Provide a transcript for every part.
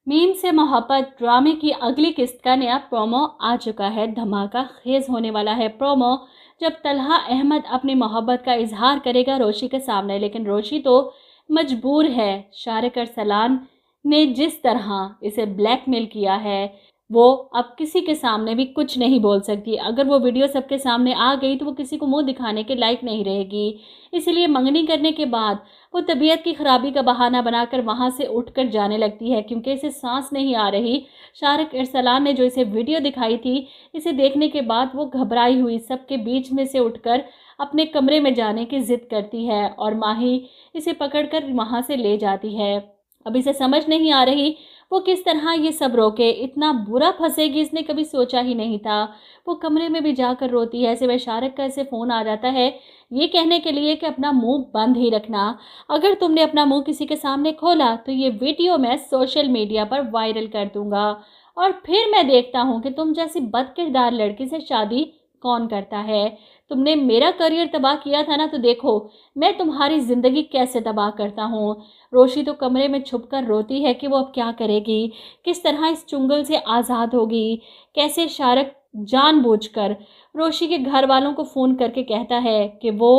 Meme से मोहब्बत ड्रामे की अगली किस्त का नया प्रोमो आ चुका है। धमाका खेज होने वाला है प्रोमो, जब तलहा अहमद अपनी मोहब्बत का इजहार करेगा रोशी के सामने। लेकिन रोशी तो मजबूर है। शाहरुख अरसलान ने जिस तरह इसे ब्लैकमेल किया है, वो अब किसी के सामने भी कुछ नहीं बोल सकती। अगर वो वीडियो सबके सामने आ गई तो वो किसी को मुंह दिखाने के लायक नहीं रहेगी। इसलिए मंगनी करने के बाद वो तबीयत की खराबी का बहाना बनाकर वहां से उठकर जाने लगती है, क्योंकि इसे सांस नहीं आ रही। शाहरुख अरसलान ने जो इसे वीडियो दिखाई थी, इसे देखने के बाद वो घबराई हुई सबके बीच में से उठकर अपने कमरे में जाने की जिद करती है और माही इसे पकड़कर वहां से ले जाती है। अब इसे समझ नहीं आ रही वो किस तरह ये सब रोके। इतना बुरा फंसेगी इसने कभी सोचा ही नहीं था। वो कमरे में भी जाकर रोती है। ऐसे में शाहरुख का इसे फ़ोन आ जाता है ये कहने के लिए कि अपना मुंह बंद ही रखना। अगर तुमने अपना मुंह किसी के सामने खोला तो ये वीडियो मैं सोशल मीडिया पर वायरल कर दूंगा और फिर मैं देखता हूँ कि तुम जैसी बदकिरदार लड़की से शादी कौन करता है। तुमने मेरा करियर तबाह किया था ना, तो देखो मैं तुम्हारी ज़िंदगी कैसे तबाह करता हूँ। रोशी तो कमरे में छुपकर रोती है कि वो अब क्या करेगी, किस तरह इस चुंगल से आज़ाद होगी। कैसे शाहरुख जानबूझकर रोशी के घर वालों को फ़ोन करके कहता है कि वो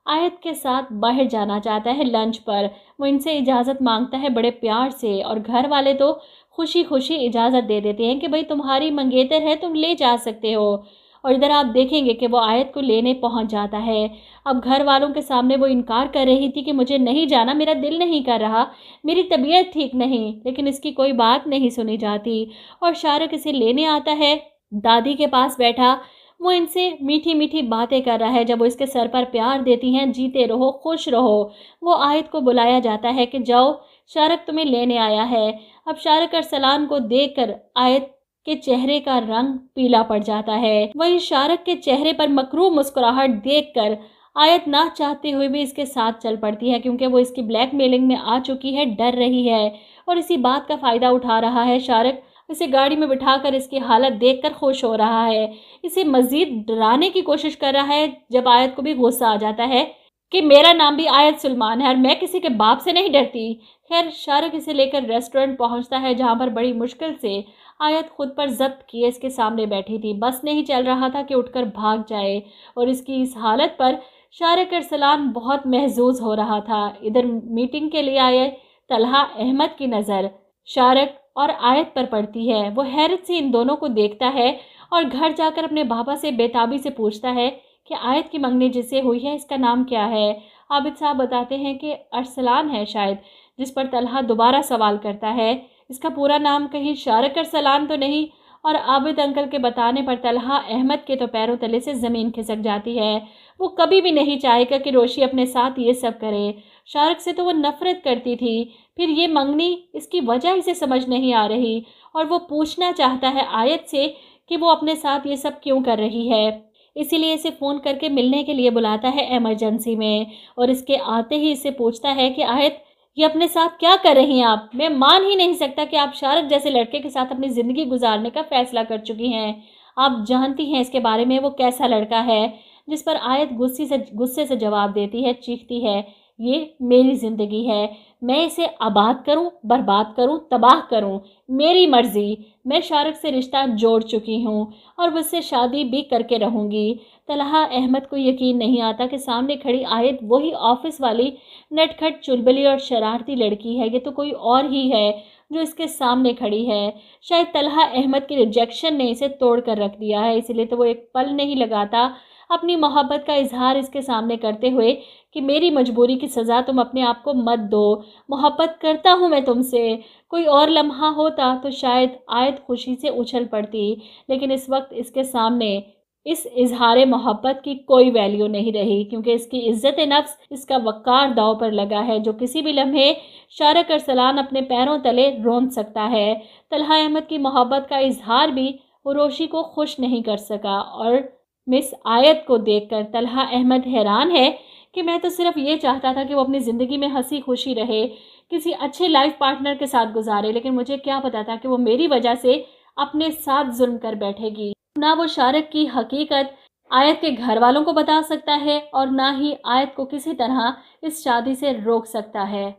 आयत के साथ बाहर जाना चाहता है लंच पर। वो इनसे इजाज़त मांगता है बड़े प्यार से और घर वाले तो खुशी खुशी इजाज़त दे देते हैं कि भाई तुम्हारी मंगेतर है, तुम ले जा सकते हो। और इधर आप देखेंगे कि वो आयत को लेने पहुंच जाता है। अब घर वालों के सामने वो इनकार कर रही थी कि मुझे नहीं जाना, मेरा दिल नहीं कर रहा, मेरी तबीयत ठीक नहीं। लेकिन इसकी कोई बात नहीं सुनी जाती और शाहरुख इसे लेने आता है। दादी के पास बैठा वो इनसे मीठी मीठी बातें कर रहा है। जब वो इसके सर पर प्यार देती हैं, जीते रहो खुश रहो, वो आयत को बुलाया जाता है कि जाओ शाहरुख तुम्हें लेने आया है। अब शाहरुख अरसलान को देखकर आयत के चेहरे का रंग पीला पड़ जाता है। वहीं शाहरुख के चेहरे पर मकरूह मुस्कुराहट देखकर आयत ना चाहते हुए भी इसके साथ चल पड़ती है, क्योंकि वो इसकी ब्लैकमेलिंग में आ चुकी है, डर रही है और इसी बात का फ़ायदा उठा रहा है। शाहरुख इसे गाड़ी में बिठाकर इसकी हालत देखकर खुश हो रहा है, इसे मज़ीद डराने की कोशिश कर रहा है। जब आयत को भी गुस्सा आ जाता है कि मेरा नाम भी आयत सुलेमान है और मैं किसी के बाप से नहीं डरती। खैर शाहरुख इसे लेकर रेस्टोरेंट पहुंचता है, जहां पर बड़ी मुश्किल से आयत खुद पर जब्त किए इसके सामने बैठी थी। बस नहीं चल रहा था कि उठकर भाग जाए और इसकी इस हालत पर शाहरुख अरसलान बहुत महजूज हो रहा था। इधर मीटिंग के लिए आए तलहा अहमद की नज़र शाहरुख और आयत पर पड़ती है। वो हैरत से इन दोनों को देखता है और घर जाकर अपने बाबा से बेताबी से पूछता है कि आयत की मंगनी जिससे हुई है इसका नाम क्या है। आबिद साहब बताते हैं कि अरसलान है शायद, जिस पर तलहा दोबारा सवाल करता है इसका पूरा नाम कहीं शाहरुख अरसलान तो नहीं। और आबिद अंकल के बताने पर तलहा अहमद के तो पैरों तले से ज़मीन खिसक जाती है। वो कभी भी नहीं चाहेगा कि रोशी अपने साथ ये सब करे। शाहरुख से तो वो नफरत करती थी, फिर ये मंगनी इसकी वजह इसे समझ नहीं आ रही और वो पूछना चाहता है आयत से कि वो अपने साथ ये सब क्यों कर रही है। इसीलिए इसे फ़ोन करके मिलने के लिए बुलाता है इमरजेंसी में और इसके आते ही इससे पूछता है कि आयत ये अपने साथ क्या कर रही हैं आप। मैं मान ही नहीं सकता कि आप शाहरुख जैसे लड़के के साथ अपनी ज़िंदगी गुजारने का फ़ैसला कर चुकी हैं। आप जानती हैं इसके बारे में वो कैसा लड़का है। जिस पर आयत गुस्से से जवाब देती है, चीखती है ये मेरी ज़िंदगी है, मैं इसे आबाद करूं, बर्बाद करूं, तबाह करूं, मेरी मर्ज़ी। मैं शाहरुख से रिश्ता जोड़ चुकी हूं और उससे शादी भी करके रहूंगी। तलहा अहमद को यकीन नहीं आता कि सामने खड़ी आयत वही ऑफिस वाली नटखट चुलबुली और शरारती लड़की है। ये तो कोई और ही है जो इसके सामने खड़ी है। शायद तलहा अहमद की रिजेक्शन ने इसे तोड़ कर रख दिया है, इसलिए तो वो एक पल नहीं लगाता अपनी मोहब्बत का इजहार इसके सामने करते हुए कि मेरी मजबूरी की सज़ा तुम अपने आप को मत दो, मोहब्बत करता हूँ मैं तुमसे। कोई और लम्हा होता तो शायद आयत खुशी से उछल पड़ती, लेकिन इस वक्त इसके सामने इस इजहार मोहब्बत की कोई वैल्यू नहीं रही, क्योंकि इसकी इज्जत नफ्स, इसका वक़ार दाव पर लगा है, जो किसी भी लम्हे शाहरुख अरसलान अपने पैरों तले रोंद सकता है। तलहा अहमद की मोहब्बत का इजहार भी वो रोशी को खुश नहीं कर सका और मिस आयत को देखकर तलहा अहमद हैरान है कि मैं तो सिर्फ ये चाहता था कि वो अपनी ज़िंदगी में हंसी खुशी रहे, किसी अच्छे लाइफ पार्टनर के साथ गुजारे, लेकिन मुझे क्या पता था कि वो मेरी वजह से अपने साथ जुल्म कर बैठेगी। ना वो शाहरुख की हकीकत आयत के घर वालों को बता सकता है और ना ही आयत को किसी तरह इस शादी से रोक सकता है।